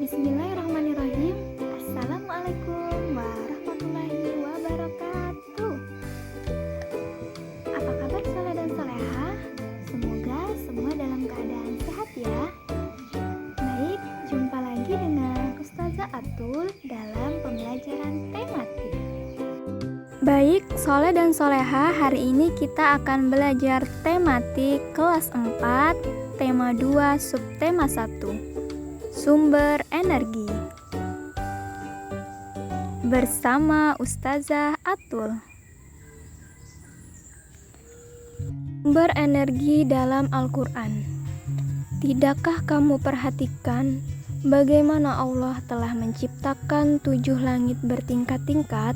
Bismillahirrahmanirrahim. Assalamualaikum warahmatullahi wabarakatuh. Apa kabar soleh dan soleha? Semoga semua dalam keadaan sehat ya. Baik, jumpa lagi dengan Ustazah Atul dalam pembelajaran tematik. Baik, soleh dan soleha, hari ini kita akan belajar tematik kelas 4, tema 2, subtema 1. Sumber energi bersama Ustazah Atul. Sumber energi dalam Al-Quran. Tidakkah kamu perhatikan bagaimana Allah telah menciptakan 7 langit bertingkat-tingkat?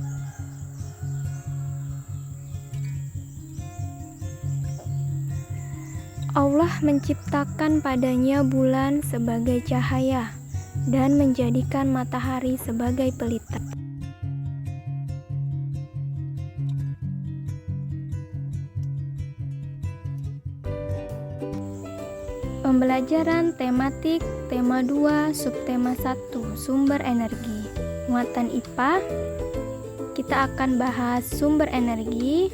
Allah menciptakan padanya bulan sebagai cahaya dan menjadikan matahari sebagai pelita. Pembelajaran tematik tema 2 subtema 1 sumber energi. Muatan IPA, kita akan bahas sumber energi,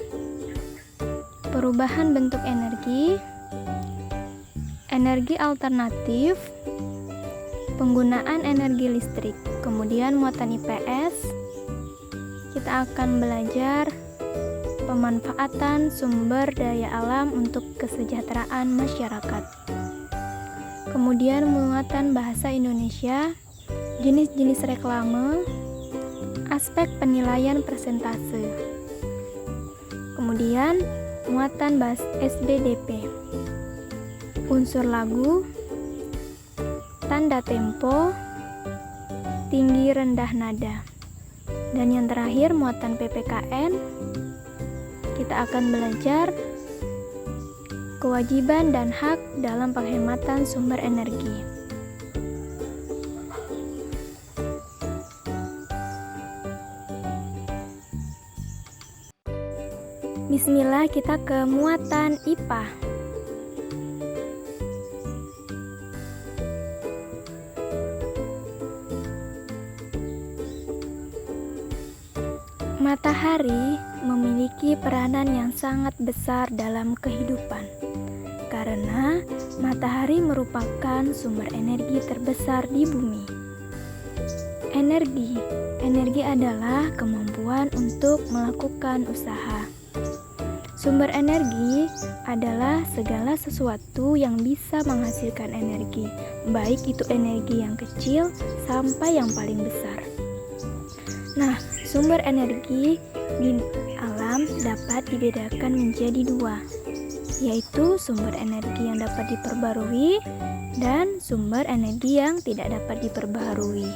perubahan bentuk energi, energi alternatif, penggunaan energi listrik. Kemudian muatan IPS, kita akan belajar pemanfaatan sumber daya alam untuk kesejahteraan masyarakat. Kemudian muatan bahasa Indonesia, jenis-jenis reklame, aspek penilaian persentase. Kemudian muatan bahasa SBDP, unsur lagu, tanda tempo, tinggi rendah nada. Dan yang terakhir muatan PPKN, kita akan belajar kewajiban dan hak dalam penghematan sumber energi. Bismillah, kita ke muatan IPA. Matahari memiliki peranan yang sangat besar dalam kehidupan, karena matahari merupakan sumber energi terbesar di bumi. Energi adalah kemampuan untuk melakukan usaha. Sumber energi adalah segala sesuatu yang bisa menghasilkan energi, baik itu energi yang kecil sampai yang paling besar. Nah, sumber energi di alam dapat dibedakan menjadi 2, yaitu sumber energi yang dapat diperbarui dan sumber energi yang tidak dapat diperbarui.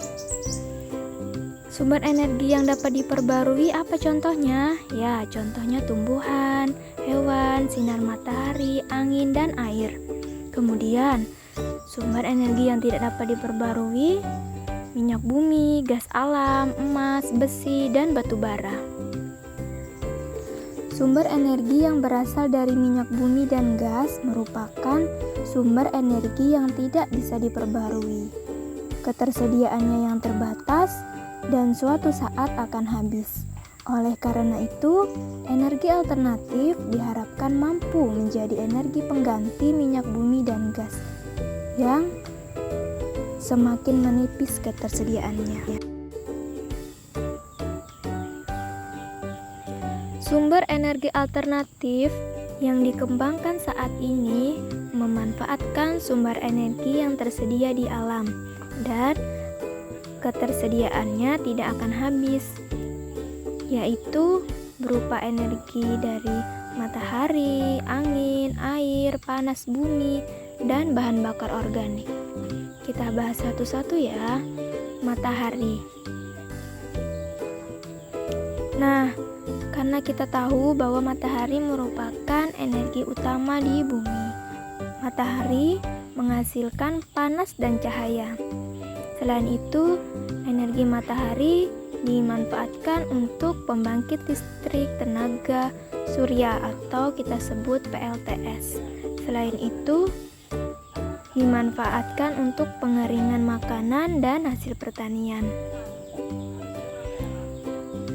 Sumber energi yang dapat diperbarui apa contohnya? Ya, contohnya tumbuhan, hewan, sinar matahari, angin, dan air. Kemudian, sumber energi yang tidak dapat diperbarui, minyak bumi, gas alam, emas, besi, dan batu bara. Sumber energi yang berasal dari minyak bumi dan gas merupakan sumber energi yang tidak bisa diperbarui. Ketersediaannya yang terbatas dan suatu saat akan habis. Oleh karena itu, energi alternatif diharapkan mampu menjadi energi pengganti minyak bumi dan gas yang semakin menipis ketersediaannya. Sumber energi alternatif yang dikembangkan saat ini memanfaatkan sumber energi yang tersedia di alam dan ketersediaannya tidak akan habis, yaitu berupa energi dari matahari, angin, air, panas bumi, dan bahan bakar organik. Kita bahas satu-satu ya. Matahari. Nah, karena kita tahu bahwa matahari merupakan energi utama di bumi. Matahari menghasilkan panas dan cahaya. Selain itu, energi matahari dimanfaatkan untuk pembangkit listrik tenaga surya atau kita sebut PLTS. Selain itu, dimanfaatkan untuk pengeringan makanan dan hasil pertanian.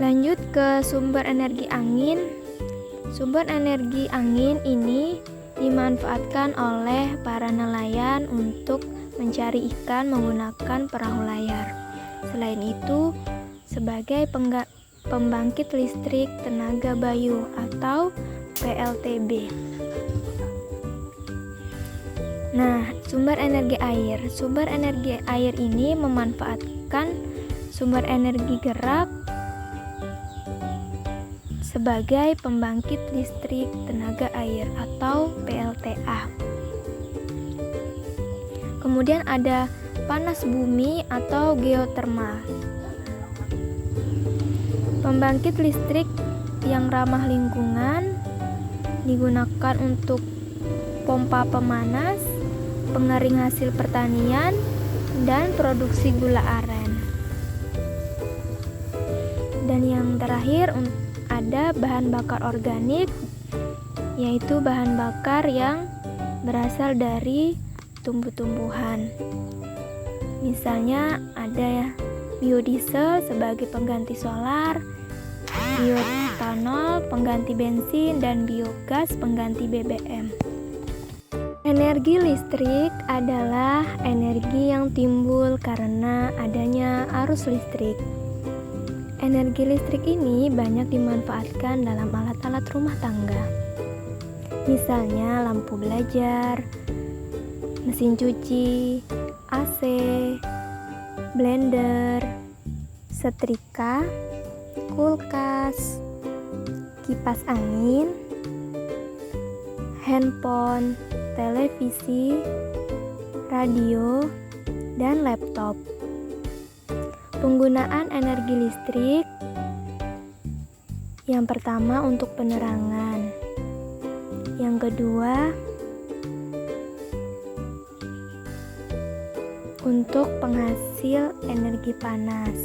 Lanjut ke sumber energi angin. Sumber energi angin ini dimanfaatkan oleh para nelayan untuk mencari ikan menggunakan perahu layar. Selain itu, sebagai pembangkit listrik tenaga bayu atau PLTB. Nah, sumber energi air. Sumber energi air ini memanfaatkan sumber energi gerak sebagai pembangkit listrik tenaga air atau PLTA. Kemudian ada panas bumi atau geotermal. Pembangkit listrik yang ramah lingkungan digunakan untuk pompa pemanas, pengering hasil pertanian, dan produksi gula aren. Dan yang terakhir ada bahan bakar organik, yaitu bahan bakar yang berasal dari tumbuh-tumbuhan. Misalnya ada biodiesel sebagai pengganti solar, bioetanol pengganti bensin, dan biogas pengganti BBM. Energi listrik adalah energi yang timbul karena adanya arus listrik. Energi listrik ini banyak dimanfaatkan dalam alat-alat rumah tangga. Misalnya lampu belajar, mesin cuci, AC, blender, setrika, kulkas, kipas angin, handphone, televisi, radio, dan laptop. Penggunaan energi listrik yang pertama untuk penerangan, yang kedua untuk penghasil energi panas,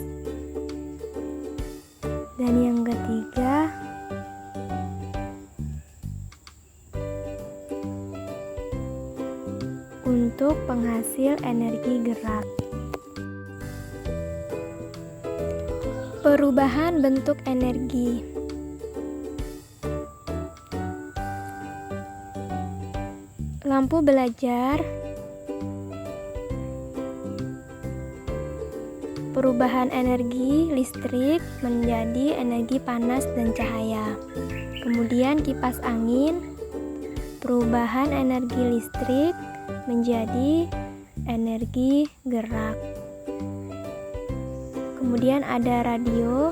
dan yang ketiga untuk penghasil energi gerak. Perubahan bentuk energi. Lampu belajar, perubahan energi listrik menjadi energi panas dan cahaya. Kemudian kipas angin, perubahan energi listrik menjadi energi gerak. Kemudian ada radio,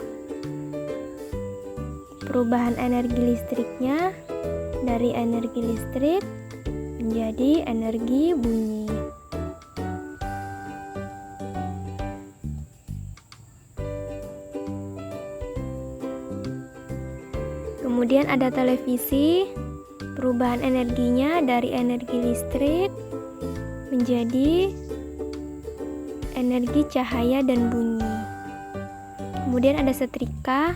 perubahan energi listriknya dari energi listrik menjadi energi bunyi. Kemudian ada televisi, perubahan energinya dari energi listrik menjadi energi cahaya dan bunyi. Kemudian ada setrika,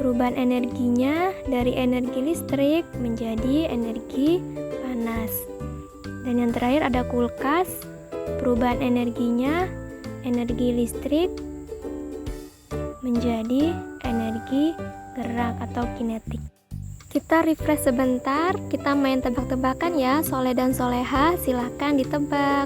perubahan energinya dari energi listrik menjadi energi panas. Dan yang terakhir ada kulkas, perubahan energinya energi listrik menjadi energi gerak atau kinetik. Kita refresh sebentar, kita main tebak-tebakan ya. Soleh dan Soleha, silahkan ditebak.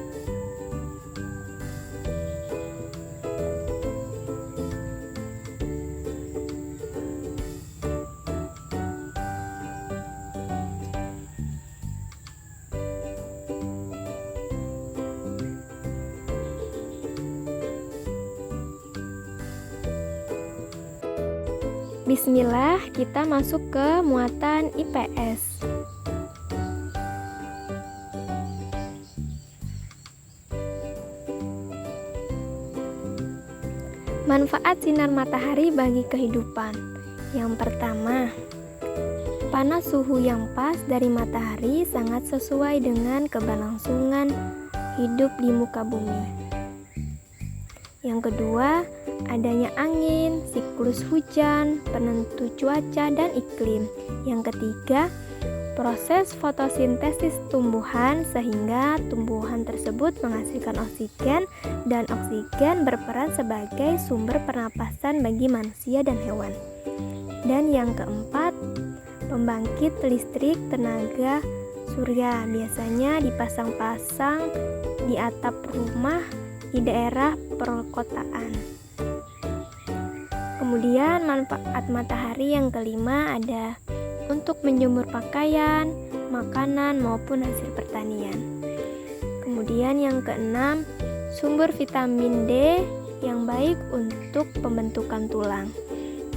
Bismillah, kita masuk ke muatan IPS. Manfaat sinar matahari bagi kehidupan. Yang pertama, panas suhu yang pas dari matahari sangat sesuai dengan keberlangsungan hidup di muka bumi. Yang kedua, adanya angin, siklus hujan, penentu cuaca dan iklim. Yang ketiga, proses fotosintesis tumbuhan sehingga tumbuhan tersebut menghasilkan oksigen dan oksigen berperan sebagai sumber pernapasan bagi manusia dan hewan. Dan yang keempat, pembangkit listrik tenaga surya biasanya dipasang-pasang di atap rumah di daerah perkotaan. Kemudian manfaat matahari yang kelima ada untuk menjemur pakaian, makanan maupun hasil pertanian. Kemudian yang keenam, sumber vitamin D yang baik untuk pembentukan tulang.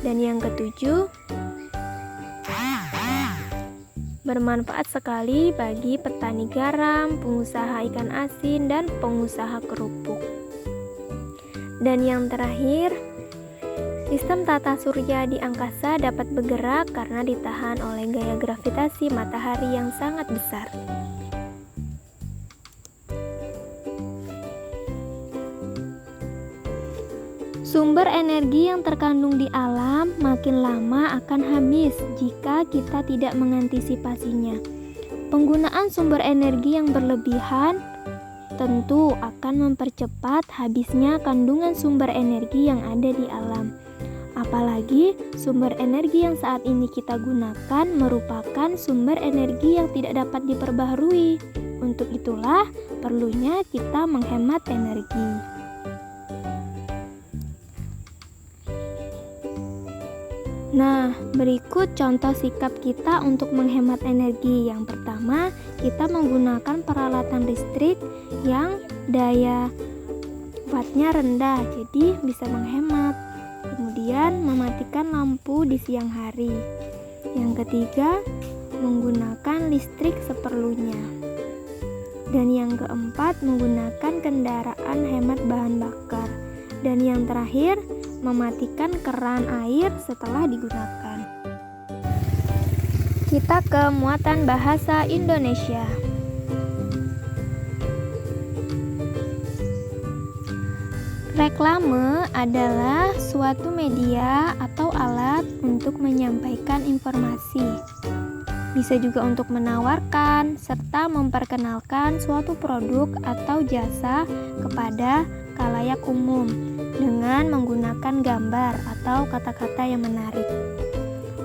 Dan yang ketujuh, bermanfaat sekali bagi petani garam, pengusaha ikan asin, dan pengusaha kerupuk. Dan yang terakhir, sistem tata surya di angkasa dapat bergerak karena ditahan oleh gaya gravitasi matahari yang sangat besar. Sumber energi yang terkandung di alam makin lama akan habis jika kita tidak mengantisipasinya. Penggunaan sumber energi yang berlebihan tentu akan mempercepat habisnya kandungan sumber energi yang ada di alam. Apalagi sumber energi yang saat ini kita gunakan merupakan sumber energi yang tidak dapat diperbaharui. Untuk itulah perlunya kita menghemat energi. Nah, berikut contoh sikap kita untuk menghemat energi. Yang pertama, kita menggunakan peralatan listrik yang daya wattnya rendah, jadi bisa menghemat. Kemudian, mematikan lampu di siang hari. Yang ketiga, menggunakan listrik seperlunya. Dan yang keempat, menggunakan kendaraan hemat bahan bakar. Dan yang terakhir, mematikan keran air setelah digunakan. Kita ke muatan bahasa Indonesia. Reklame adalah suatu media atau alat untuk menyampaikan informasi. Bisa juga untuk menawarkan serta memperkenalkan suatu produk atau jasa kepada khalayak umum dengan menggunakan gambar atau kata-kata yang menarik.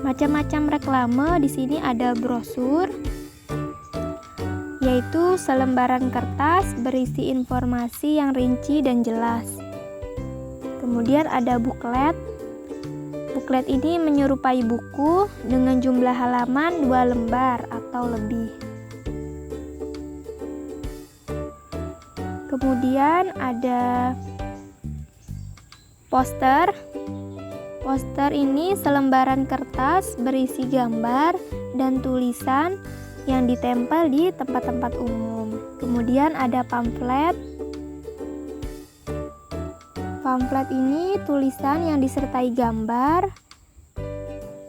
Macam-macam reklame di sini ada brosur, yaitu selembaran kertas berisi informasi yang rinci dan jelas. Kemudian ada buklet. Buklet ini menyerupai buku dengan jumlah halaman 2 lembar atau lebih. Kemudian ada poster. Poster ini selembaran kertas berisi gambar dan tulisan yang ditempel di tempat-tempat umum. Kemudian ada pamflet. Pamflet ini tulisan yang disertai gambar.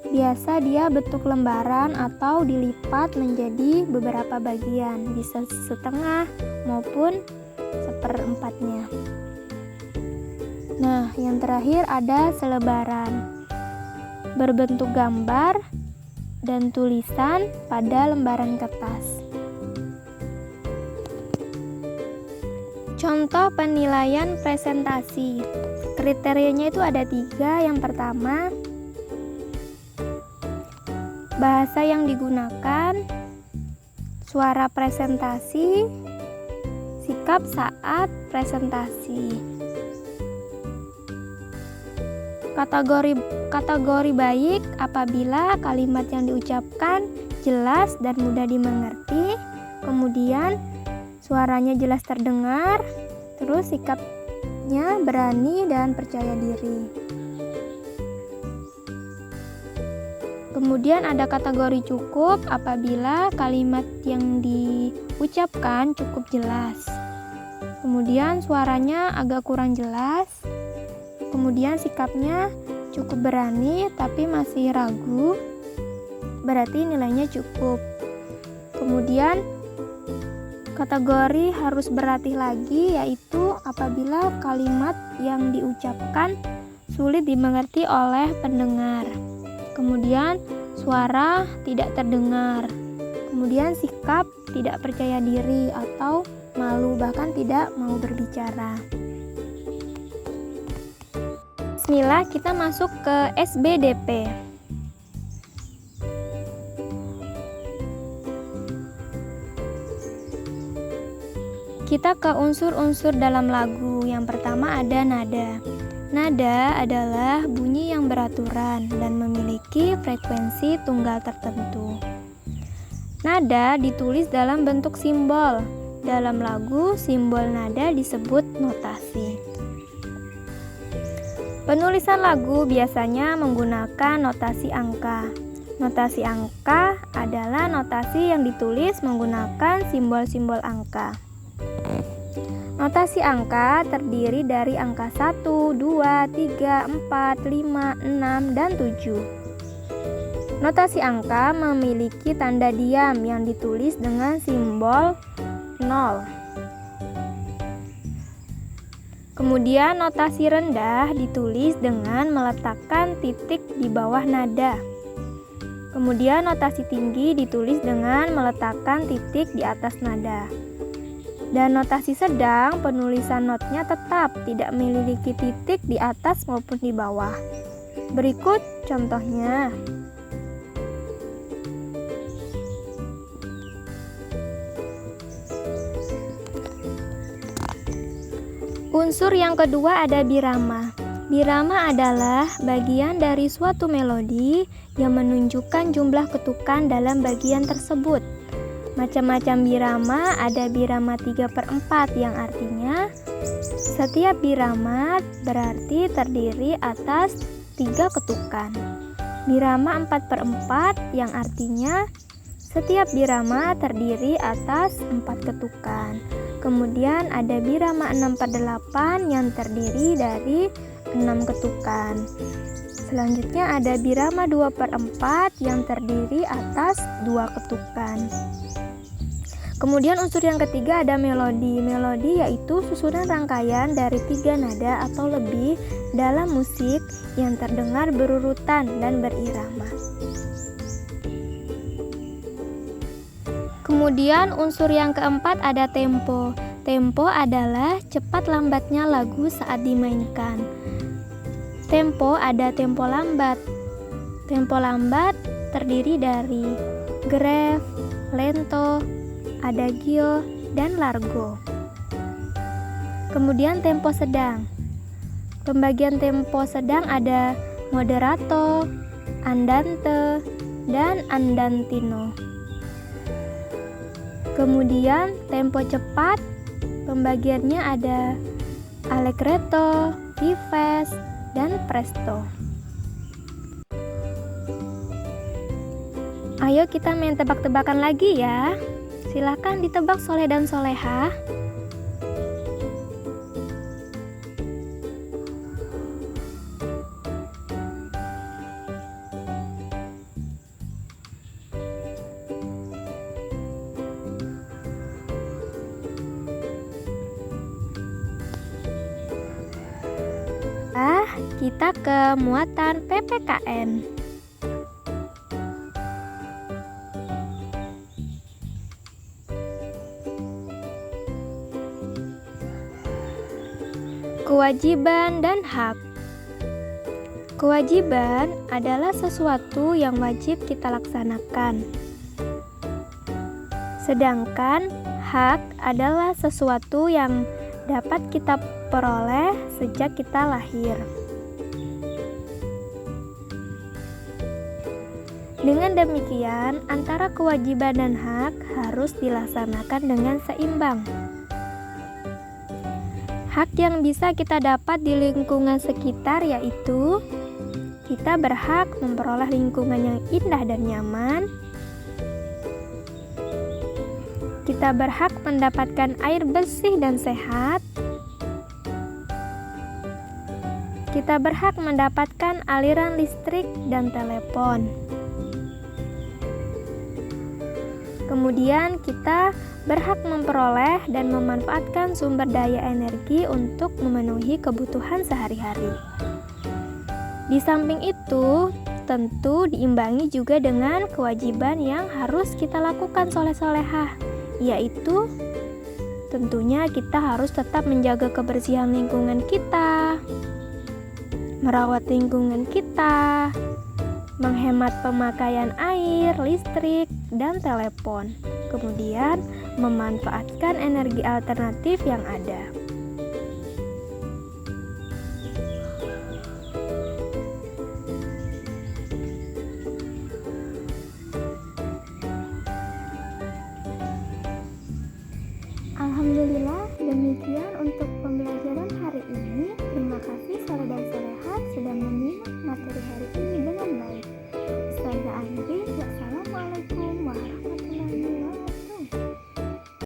Biasa dia bentuk lembaran atau dilipat menjadi beberapa bagian, bisa setengah maupun seperempatnya. Nah, yang terakhir ada selebaran, berbentuk gambar dan tulisan pada lembaran kertas. Contoh penilaian presentasi. Kriterianya itu ada 3. Yang pertama, bahasa yang digunakan, suara presentasi, sikap saat presentasi. Kategori baik apabila kalimat yang diucapkan jelas dan mudah dimengerti, kemudian suaranya jelas terdengar, terus sikapnya berani dan percaya diri. Kemudian ada kategori cukup apabila kalimat yang diucapkan cukup jelas. Kemudian suaranya agak kurang jelas. Kemudian sikapnya cukup berani tapi masih ragu, berarti nilainya cukup. Kemudian kategori harus berlatih lagi, yaitu apabila kalimat yang diucapkan sulit dimengerti oleh pendengar. Kemudian suara tidak terdengar. Kemudian sikap tidak percaya diri atau malu, bahkan tidak mau berbicara. Bismillah, kita masuk ke SBDP. Kita ke unsur-unsur dalam lagu. Yang pertama ada nada. Nada adalah bunyi yang beraturan dan memiliki frekuensi tunggal tertentu. Nada ditulis dalam bentuk simbol. Dalam lagu, simbol nada disebut notasi. Penulisan lagu biasanya menggunakan notasi angka. Notasi angka adalah notasi yang ditulis menggunakan simbol-simbol angka. Notasi angka terdiri dari angka 1, 2, 3, 4, 5, 6, dan 7. Notasi angka memiliki tanda diam yang ditulis dengan simbol 0. Kemudian notasi rendah ditulis dengan meletakkan titik di bawah nada. Kemudian notasi tinggi ditulis dengan meletakkan titik di atas nada. Dan notasi sedang, penulisan notnya tetap tidak memiliki titik di atas maupun di bawah. Berikut contohnya. Unsur yang kedua ada birama. Birama adalah bagian dari suatu melodi yang menunjukkan jumlah ketukan dalam bagian tersebut. Macam-macam birama, ada birama 3/4 yang artinya setiap birama berarti terdiri atas 3 ketukan. Birama 4/4 yang artinya setiap birama terdiri atas 4 ketukan. Kemudian ada birama 6/8 yang terdiri dari 6 ketukan. Selanjutnya ada birama 2/4 yang terdiri atas 2 ketukan. Kemudian unsur yang ketiga ada melodi. Melodi yaitu susunan rangkaian dari 3 nada atau lebih dalam musik yang terdengar berurutan dan berirama. Kemudian unsur yang keempat ada tempo. Tempo adalah cepat lambatnya lagu saat dimainkan. Tempo ada tempo lambat. Tempo lambat terdiri dari grave, lento, adagio, dan largo. Kemudian tempo sedang. Pembagian tempo sedang ada moderato, andante, dan andantino. Kemudian tempo cepat, pembagiannya ada allegretto, vivace, dan presto. Ayo kita main tebak-tebakan lagi ya. Silahkan ditebak Soleh dan Soleha. Kita ke muatan PPKN. Kewajiban dan hak. Kewajiban adalah sesuatu yang wajib kita laksanakan. Sedangkan hak adalah sesuatu yang dapat kita peroleh sejak kita lahir. Dengan demikian, antara kewajiban dan hak harus dilaksanakan dengan seimbang. Hak yang bisa kita dapat di lingkungan sekitar yaitu kita berhak memperoleh lingkungan yang indah dan nyaman. Kita berhak mendapatkan air bersih dan sehat. Kita berhak mendapatkan aliran listrik dan telepon. Kemudian kita berhak memperoleh dan memanfaatkan sumber daya energi untuk memenuhi kebutuhan sehari-hari. Di samping itu, tentu diimbangi juga dengan kewajiban yang harus kita lakukan soleh-solehah, yaitu tentunya kita harus tetap menjaga kebersihan lingkungan kita, merawat lingkungan kita, menghemat pemakaian air, listrik, dan telepon. Kemudian, memanfaatkan energi alternatif yang ada.